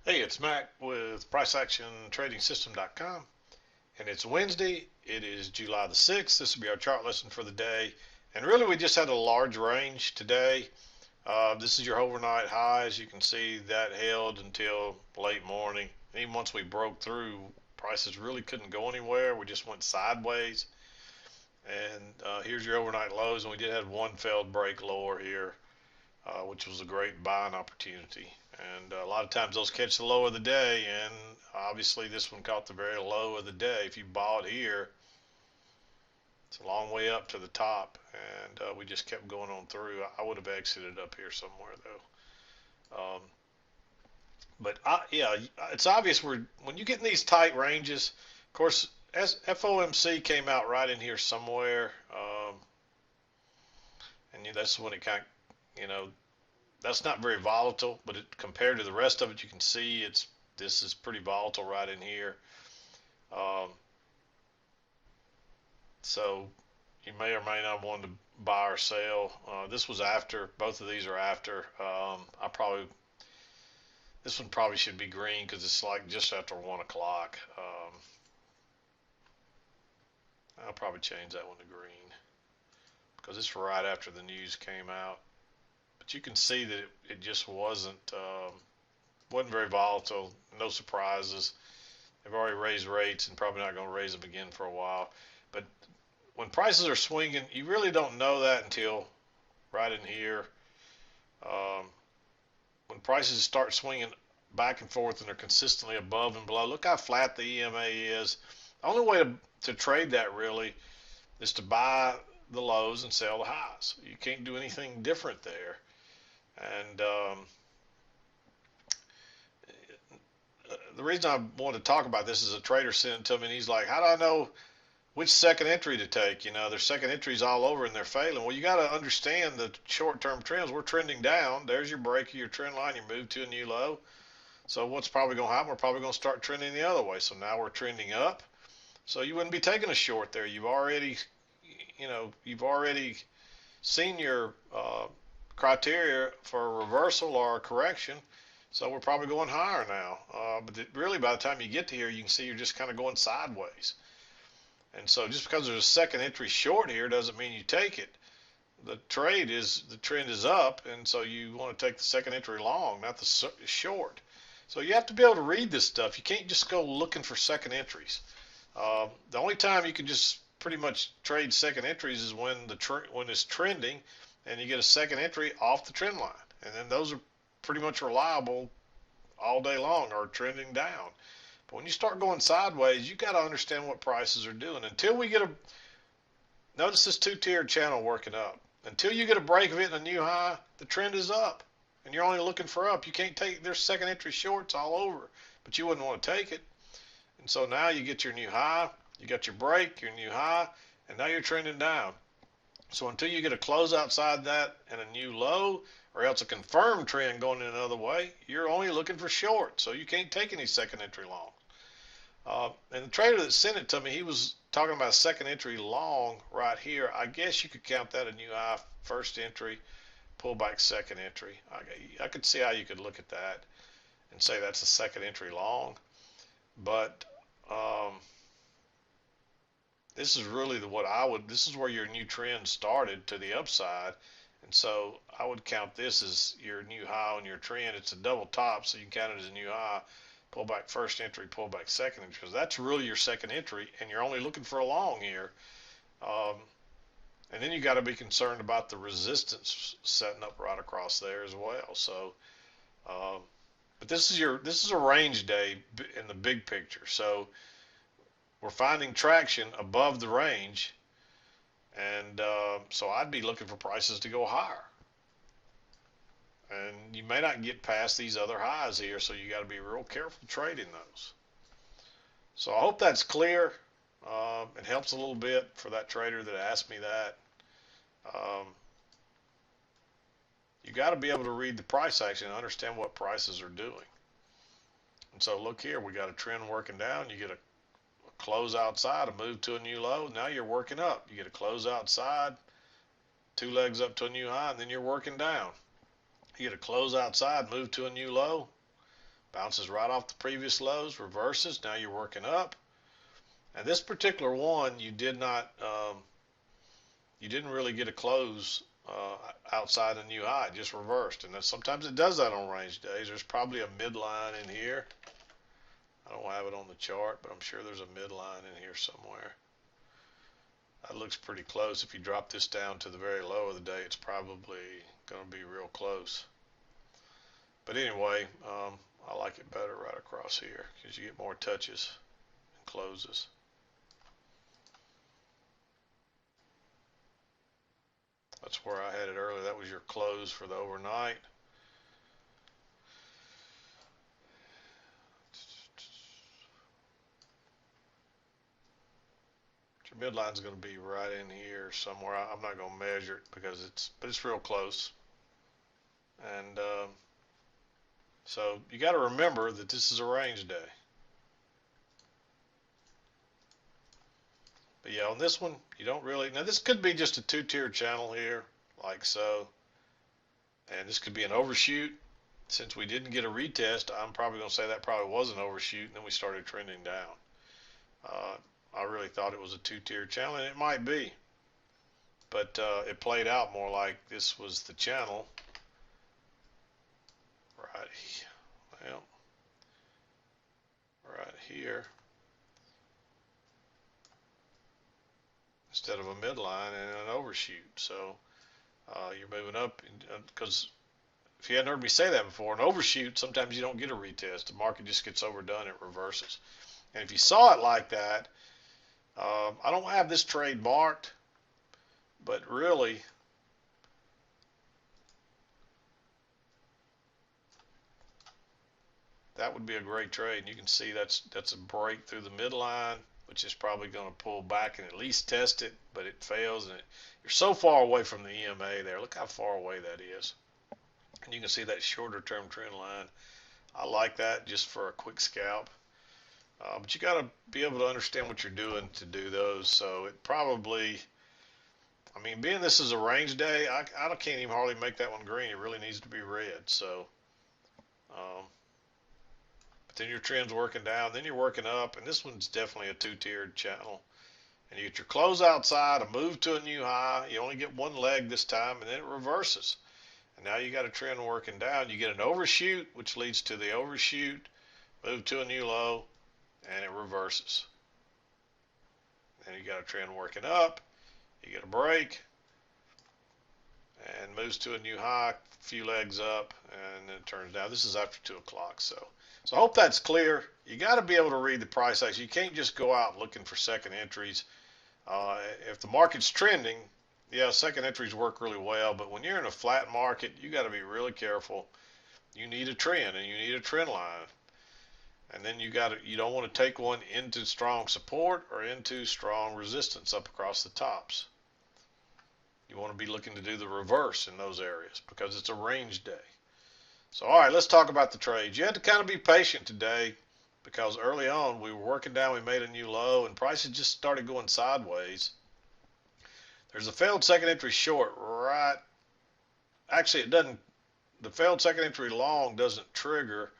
Hey, it's Mack with PriceActionTradingSystem.com, and it's Wednesday. It is July the 6th. This will be our chart lesson for the day. And really, we just had a large range today. This is your overnight high. As you can see, that held until late morning. Even once we broke through, prices really couldn't go anywhere. We just went sideways. And here's your overnight lows. And we did have one failed break lower here, which was a great buying opportunity. And a lot of times those catch the low of the day, and obviously this one caught the very low of the day. If you bought here, it's a long way up to the top, and we just kept going on through. I would have exited up here somewhere though. Yeah, it's obvious when you get in these tight ranges. Of course, as FOMC came out right in here somewhere, and that's when it kind of, that's not very volatile, but compared to the rest of it, you can see this is pretty volatile right in here. Um, so you may or may not want to buy or sell. This was after, both of these are after. This one probably should be green because it's like just after 1 o'clock. I'll probably change that one to green because it's right after the news came out. But you can see that it just wasn't very volatile. No surprises. They've already raised rates and probably not going to raise them again for a while. But when prices are swinging, you really don't know that until right in here. Um, when prices start swinging back and forth and they're consistently above and below, look how flat the EMA is. The only way to trade that really is to buy the lows and sell the highs. You can't do anything different there. And the reason I wanted to talk about this is a trader sent it to me, and he's like, "How do I know which second entry to take? There's second entries all over and they're failing." Well, you got to understand the short-term trends. We're trending down. There's your break of your trend line. You move to a new low. So what's probably going to happen? We're probably going to start trending the other way. So now we're trending up. So you wouldn't be taking a short there. You've already seen your criteria for a reversal or a correction. So we're probably going higher now. But really, by the time you get to here, you can see you're just kind of going sideways. And so just because there's a second entry short here doesn't mean you take it. The trend is up, and so you want to take the second entry long, not the short. So you have to be able to read this stuff. You can't just go looking for second entries. The only time you can just pretty much trade second entries is when it's trending, and you get a second entry off the trend line, and then those are pretty much reliable all day long or trending down. But when you start going sideways, you got to understand what prices are doing. Notice this two-tiered channel working up. Until you get a break of it and a new high, the trend is up, and you're only looking for up. You can't take, there's second entry shorts all over, but you wouldn't want to take it. And so now you get your new high, you got your break, your new high, and now you're trending down. So until you get a close outside that and a new low, or else a confirmed trend going in another way, you're only looking for short. So you can't take any second entry long. And the trader that sent it to me, he was talking about a second entry long right here. I guess you could count that a new high, first entry, pullback, second entry. I could see how you could look at that and say that's a second entry long. But this is really this is where your new trend started to the upside. And so I would count this as your new high on your trend. It's a double top, so you can count it as a new high. Pull back first entry, pull back second entry, because that's really your second entry, and you're only looking for a long here. And then you got to be concerned about the resistance setting up right across there as well. So, but this is a range day in the big picture. So we're finding traction above the range, and so I'd be looking for prices to go higher. And you may not get past these other highs here, so you got to be real careful trading those. So I hope that's clear. It helps a little bit for that trader that asked me that. You got to be able to read the price action and understand what prices are doing. And so look here, we got a trend working down. You get a close outside, a move to a new low. Now you're working up. You get a close outside, two legs up to a new high, and then you're working down. You get a close outside, move to a new low, Bounces right off the previous lows, reverses. Now you're working up. And this particular one, you didn't really get a close outside a new high. It just reversed. And sometimes it does that on range days. There's probably a midline in here. I don't have it on the chart, but I'm sure there's a midline in here somewhere. That looks pretty close. If you drop this down to the very low of the day, it's probably going to be real close. But anyway, I like it better right across here because you get more touches and closes. That's where I had it earlier. That was your close for the overnight. Your midline is going to be right in here somewhere. I'm not going to measure it because it's real close. And so you got to remember that this is a range day. But yeah, on this one, you don't really, now this could be just a two-tier channel here, like so. And this could be an overshoot. Since we didn't get a retest, I'm probably going to say that probably was an overshoot, and then we started trending down. I really thought it was a two-tier channel, and it might be. But it played out more like this was the channel. Right here. Instead of a midline and an overshoot. So you're moving up because if you hadn't heard me say that before, an overshoot, sometimes you don't get a retest. The market just gets overdone, it reverses. And if you saw it like that, I don't have this trade marked, but really, that would be a great trade. And you can see that's a break through the midline, which is probably going to pull back and at least test it, but it fails. And you're so far away from the EMA there. Look how far away that is. And you can see that shorter term trend line. I like that just for a quick scalp. But you got to be able to understand what you're doing to do those. So it probably, I mean, being this is a range day, I can't even hardly make that one green. It really needs to be red. So, but then your trend's working down, then you're working up, and this one's definitely a two-tiered channel. And you get your close outside, a move to a new high. You only get one leg this time, and then it reverses. And now you got a trend working down. You get an overshoot, which leads to the overshoot, move to a new low, and it reverses. Then you got a trend working up. You get a break, and moves to a new high, a few legs up, and then it turns down. This is after 2 o'clock. So I hope that's clear. You got to be able to read the price action. You can't just go out looking for second entries. If the market's trending, yeah, second entries work really well, but when you're in a flat market, you got to be really careful. You need a trend, and you need a trend line. And then you don't want to take one into strong support or into strong resistance up across the tops. You want to be looking to do the reverse in those areas because it's a range day. So, all right, let's talk about the trades. You had to kind of be patient today because early on we were working down, we made a new low, and prices just started going sideways. There's a failed second entry short right. Actually, it doesn't. The failed second entry long doesn't trigger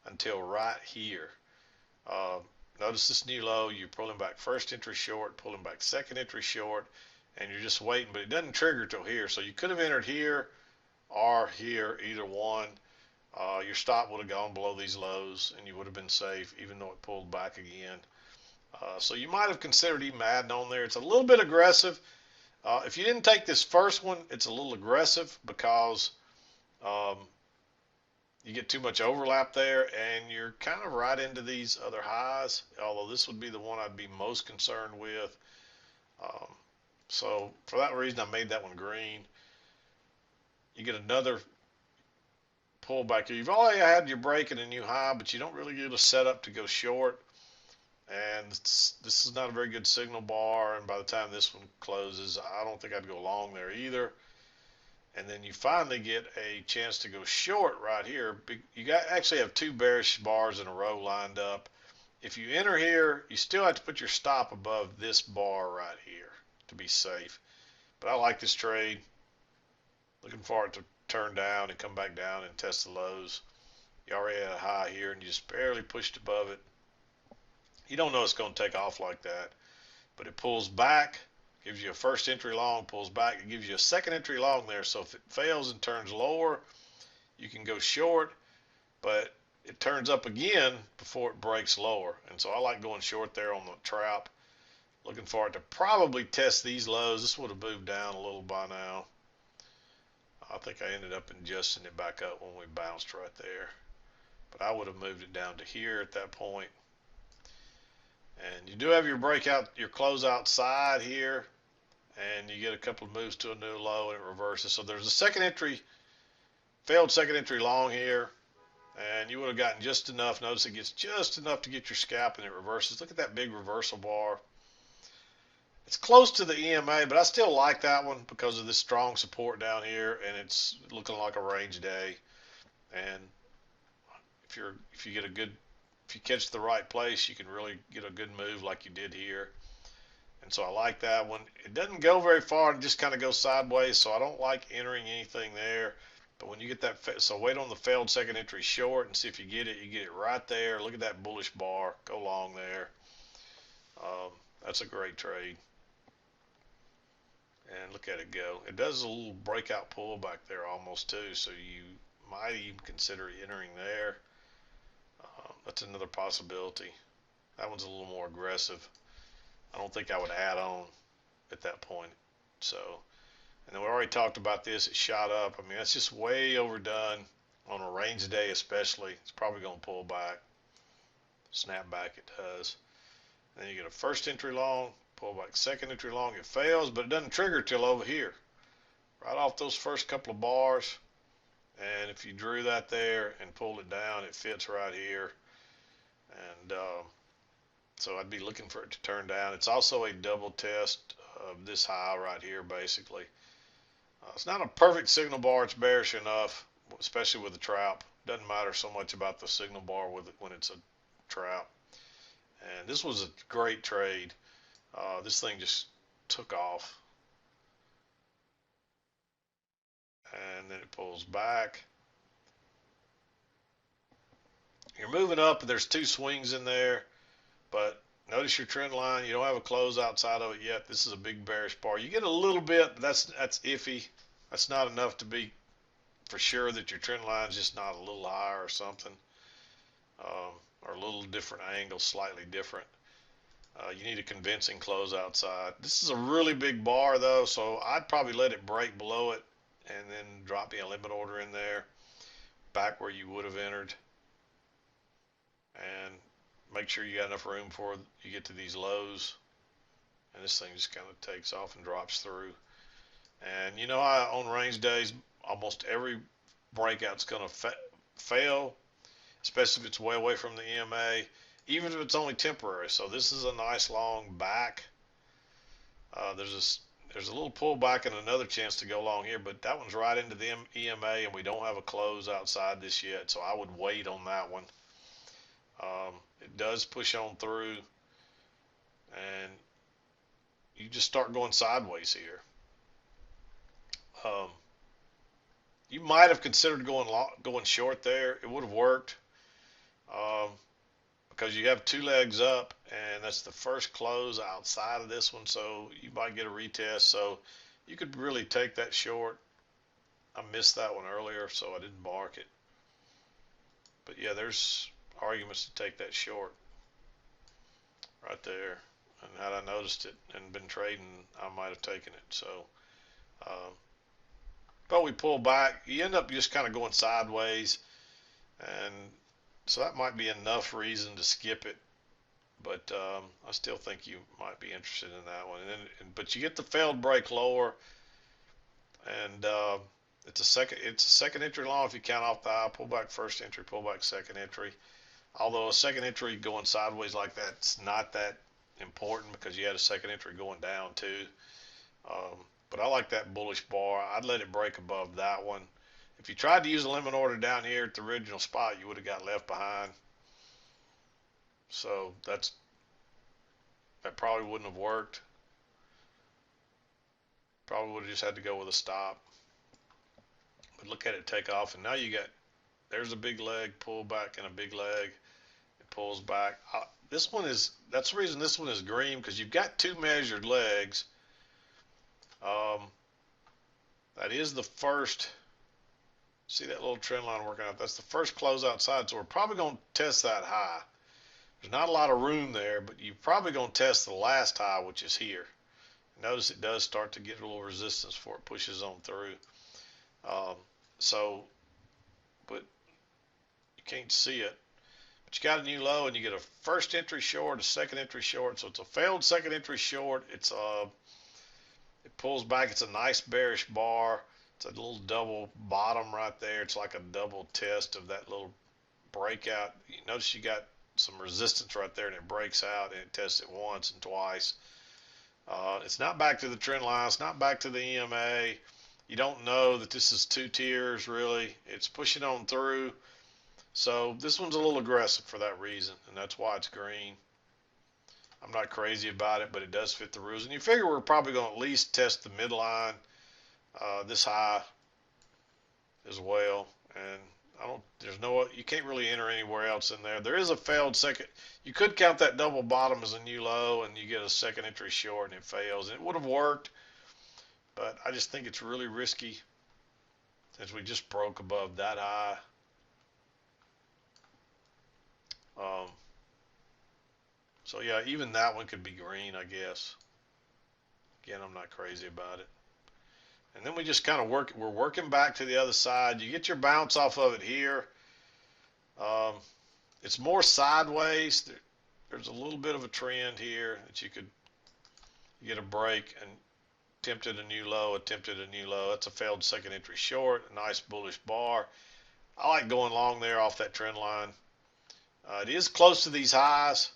until right here. Notice this new low, you're pulling back first entry short, pulling back second entry short, and you're just waiting, but it doesn't trigger till here. So you could have entered here or here, either one. Your stop would have gone below these lows, and you would have been safe, even though it pulled back again. So you might have considered even adding on there. It's a little bit aggressive. If you didn't take this first one, it's a little aggressive because you get too much overlap there, and you're kind of right into these other highs, although this would be the one I'd be most concerned with. So for that reason, I made that one green. You get another pullback here. You've already had your break and a new high, but you don't really get a setup to go short. And this is not a very good signal bar, and by the time this one closes, I don't think I'd go long there either. And then you finally get a chance to go short right here. You actually have two bearish bars in a row lined up. If you enter here, you still have to put your stop above this bar right here to be safe. But I like this trade. Looking for it to turn down and come back down and test the lows. You already had a high here and you just barely pushed above it. You don't know it's going to take off like that, but it pulls back, gives you a first entry long, pulls back, it gives you a second entry long there. So if it fails and turns lower, you can go short, but it turns up again before it breaks lower. And so I like going short there on the trap. Looking for it to probably test these lows. This would have moved down a little by now. I think I ended up adjusting it back up when we bounced right there. But I would have moved it down to here at that point. And you do have your breakout, your closeout side here. And you get a couple of moves to a new low and it reverses. So there's a second entry, failed second entry long here. And you would have gotten just enough. Notice it gets just enough to get your scalp and it reverses. Look at that big reversal bar. It's close to the EMA, but I still like that one because of this strong support down here, and it's looking like a range day. And if you catch the right place, you can really get a good move like you did here. And so I like that one. It doesn't go very far; it just kind of goes sideways. So I don't like entering anything there. But when you get that, so wait on the failed second entry short and see if you get it. You get it right there. Look at that bullish bar. Go long there. That's a great trade. And look at it go. It does a little breakout pullback there almost too, so you might even consider entering there. That's another possibility. That one's a little more aggressive. I don't think I would add on at that point. So, and then we already talked about this. It shot up. I mean, that's just way overdone on a range day especially. It's probably going to pull back. Snap back it does. And then you get a first entry long. Pull back second entry long, it fails, but it doesn't trigger till over here. Right off those first couple of bars. And if you drew that there and pulled it down, it fits right here. And so I'd be looking for it to turn down. It's also a double test of this high right here, basically. It's not a perfect signal bar. It's bearish enough, especially with the trap. Doesn't matter so much about the signal bar with it when it's a trap. And this was a great trade. This thing just took off. And then it pulls back. You're moving up, and there's two swings in there. But notice your trend line. You don't have a close outside of it yet. This is a big bearish bar. You get a little bit, but that's iffy. That's not enough to be for sure that your trend line is just not a little higher or something. Or a little different angle, slightly different. You need a convincing close outside. This is a really big bar though, so I'd probably let it break below it and then drop me a limit order in there back where you would have entered, and make sure you got enough room before you get to these lows. And this thing just kind of takes off and drops through. And you know how on range days almost every breakout's going to fail, especially if it's way away from the EMA, even if it's only temporary. So this is a nice long back. There's a little pullback and another chance to go long here, but that one's right into the EMA, and we don't have a close outside this yet, so I would wait on that one. It does push on through, and you just start going sideways here. You might have considered going short there. It would have worked. Because you have two legs up, and that's the first close outside of this one, so you might get a retest. So you could really take that short. I missed that one earlier, so I didn't mark it. But yeah, there's arguments to take that short right there. And had I noticed it and been trading, I might have taken it. So, but we pull back. You end up just kind of going sideways, and so that might be enough reason to skip it, but I still think you might be interested in that one. But you get the failed break lower, and it's a second entry long if you count off the high. Pull back first entry, pull back second entry. Although a second entry going sideways like that's not that important because you had a second entry going down too. But I like that bullish bar. I'd let it break above that one. If you tried to use a limit order down here at the original spot, you would have got left behind. So that probably wouldn't have worked. Probably would have just had to go with a stop. But look at it take off, and now you got there's a big leg, pull back, and a big leg. It pulls back. This one is, that's the reason this one is green, because you've got two measured legs. Um, that is the first, see that little trend line working out? That's the first close outside, so we're probably going to test that high. There's not a lot of room there, but you're probably going to test the last high, which is here. Notice it does start to get a little resistance before it pushes on through. So, but you can't see it. But you got a new low, and you get a first entry short, a second entry short. So it's a failed second entry short. It pulls back. It's a nice bearish bar. It's a little double bottom right there. It's like a double test of that little breakout. You notice you got some resistance right there, and it breaks out, and it tests it once and twice. It's not back to the trend line. It's not back to the EMA. You don't know that this is two tiers, really. It's pushing on through. So this one's a little aggressive for that reason, and that's why it's green. I'm not crazy about it, but it does fit the rules. And you figure we're probably going to at least test the midline, this high as well. And you can't really enter anywhere else in there. There is a failed second. You could count that double bottom as a new low, and you get a second entry short, and it fails. And it would have worked, but I just think it's really risky since we just broke above that high. So yeah, even that one could be green, I guess. Again, I'm not crazy about it. And then we just kind of we're working back to the other side. You get your bounce off of it here. It's more sideways. There's a little bit of a trend here that you could get a break and attempted a new low. That's a failed second entry short, a nice bullish bar. I like going long there off that trend line. It is close to these highs,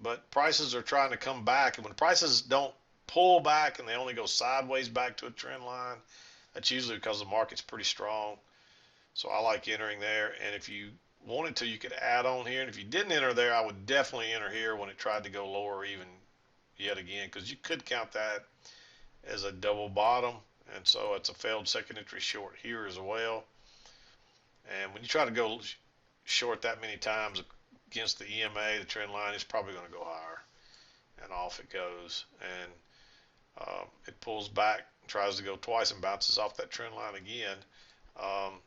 but prices are trying to come back. And when prices don't pull back and they only go sideways back to a trend line, that's usually because the market's pretty strong. So I like entering there. And if you wanted to, you could add on here. And if you didn't enter there, I would definitely enter here when it tried to go lower even yet again, because you could count that as a double bottom. And so it's a failed second entry short here as well. And when you try to go short that many times against the EMA, the trend line, is probably going to go higher. And off it goes. And it pulls back, tries to go twice, and bounces off that trend line again.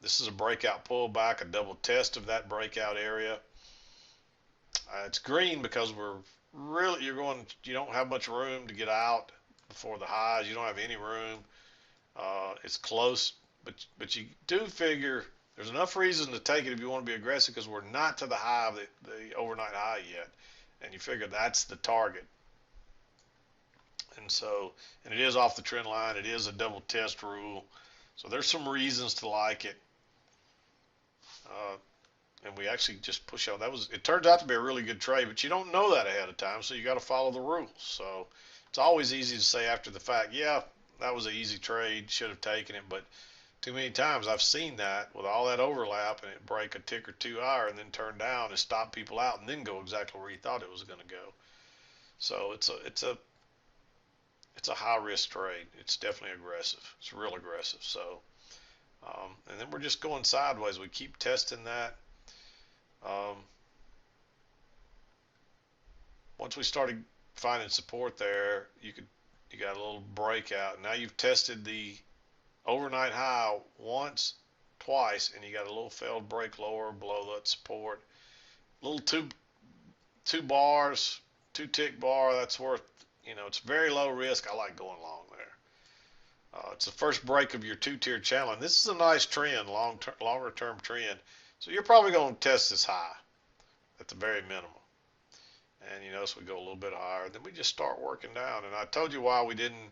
This is a breakout pullback, a double test of that breakout area. It's green because you don't have much room to get out before the highs. You don't have any room. It's close, but you do figure there's enough reason to take it if you want to be aggressive, because we're not to the high of the overnight high yet, and you figure that's the target. And it is off the trend line. It is a double test rule. So there's some reasons to like it. And we actually just push out. It turns out to be a really good trade, but you don't know that ahead of time, so you got to follow the rules. So it's always easy to say after the fact, yeah, that was an easy trade, should have taken it, but too many times I've seen that with all that overlap, and it break a tick or two higher and then turn down and stop people out and then go exactly where you thought it was going to go. So it's a high risk trade. It's definitely aggressive. It's real aggressive. So, and then we're just going sideways. We keep testing that. Once we started finding support there, you got a little breakout. Now you've tested the overnight high once, twice, and you got a little failed break lower below that support. Little two bars, two tick bar. That's worth, it's very low risk. I like going long there. It's the first break of your two-tier channel, and this is a nice trend, longer term trend. So you're probably going to test this high at the very minimum. And you notice we go a little bit higher. Then we just start working down. And I told you why we didn't.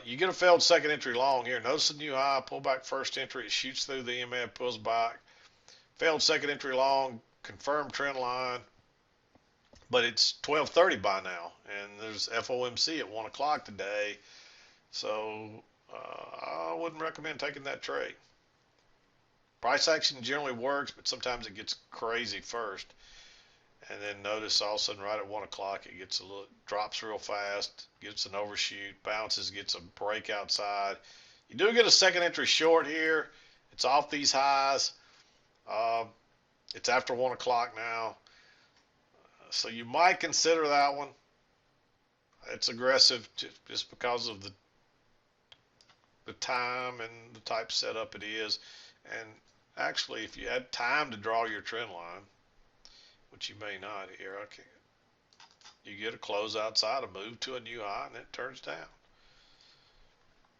You get a failed second entry long here. Notice the new high, pull back first entry. It shoots through the EMA, pulls back. Failed second entry long, confirmed trend line. But it's 12:30 by now, and there's FOMC at 1 o'clock today. So I wouldn't recommend taking that trade. Price action generally works, but sometimes it gets crazy first. And then notice all of a sudden right at 1 o'clock it drops real fast, gets an overshoot, bounces, gets a break outside. You do get a second entry short here. It's off these highs. It's after 1 o'clock now, so you might consider that one. It's aggressive just because of the time and the type setup it is. And actually, if you had time to draw your trend line, which you may not here, okay, you get a close outside, a move to a new high, and it turns down.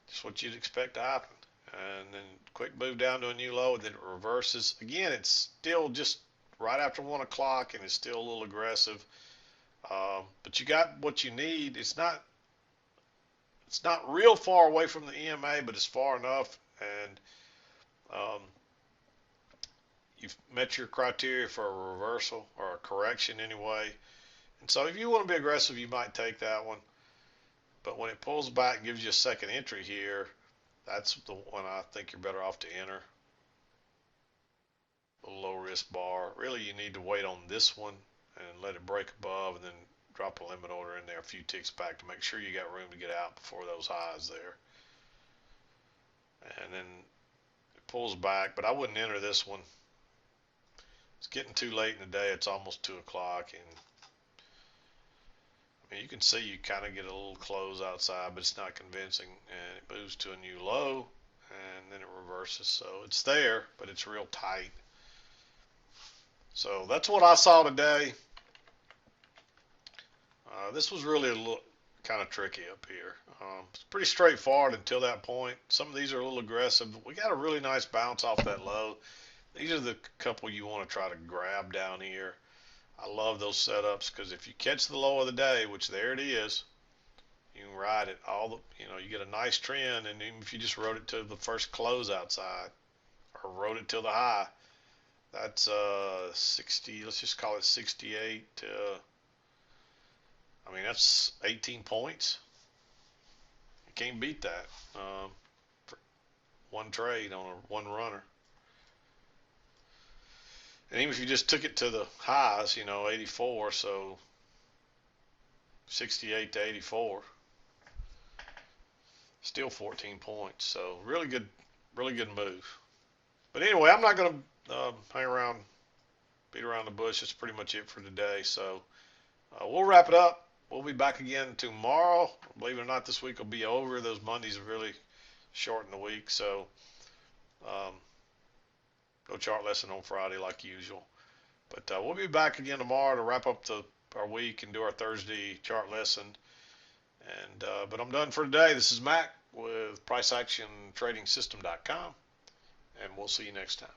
Just what you'd expect to happen. And then quick move down to a new low, and then it reverses. Again, it's still just right after 1 o'clock, and it's still a little aggressive. But you got what you need. It's not real far away from the EMA, but it's far enough, and you've met your criteria for a reversal or a correction anyway. And so if you want to be aggressive, you might take that one. But when it pulls back and gives you a second entry here, that's the one I think you're better off to enter. A low risk bar. Really, you need to wait on this one and let it break above, and then drop a limit order in there a few ticks back to make sure you got room to get out before those highs there. And then it pulls back, but I wouldn't enter this one. It's getting too late in the day. It's almost 2 o'clock, and I mean, you can see you kind of get a little close outside, but it's not convincing. And it moves to a new low, and then it reverses. So it's there, but it's real tight. So that's what I saw today. This was really a little kind of tricky up here. It's pretty straightforward until that point. Some of these are a little aggressive. We got a really nice bounce off that low. These are the couple you want to try to grab down here. I love those setups because if you catch the low of the day, which there it is, you can ride it you get a nice trend. And even if you just rode it to the first close outside or rode it till the high, that's 60, let's just call it 68. I mean, that's 18 points. You can't beat that for one trade on one runner. And even if you just took it to the highs, 84, so 68 to 84, still 14 points. So really good move. But anyway, I'm not going to hang around, beat around the bush. That's pretty much it for today. So we'll wrap it up. We'll be back again tomorrow. Believe it or not, this week will be over. Those Mondays have really shortened the week. So no chart lesson on Friday like usual. But we'll be back again tomorrow to wrap up our week and do our Thursday chart lesson. And but I'm done for today. This is Mack with PriceActionTradingSystem.com, and we'll see you next time.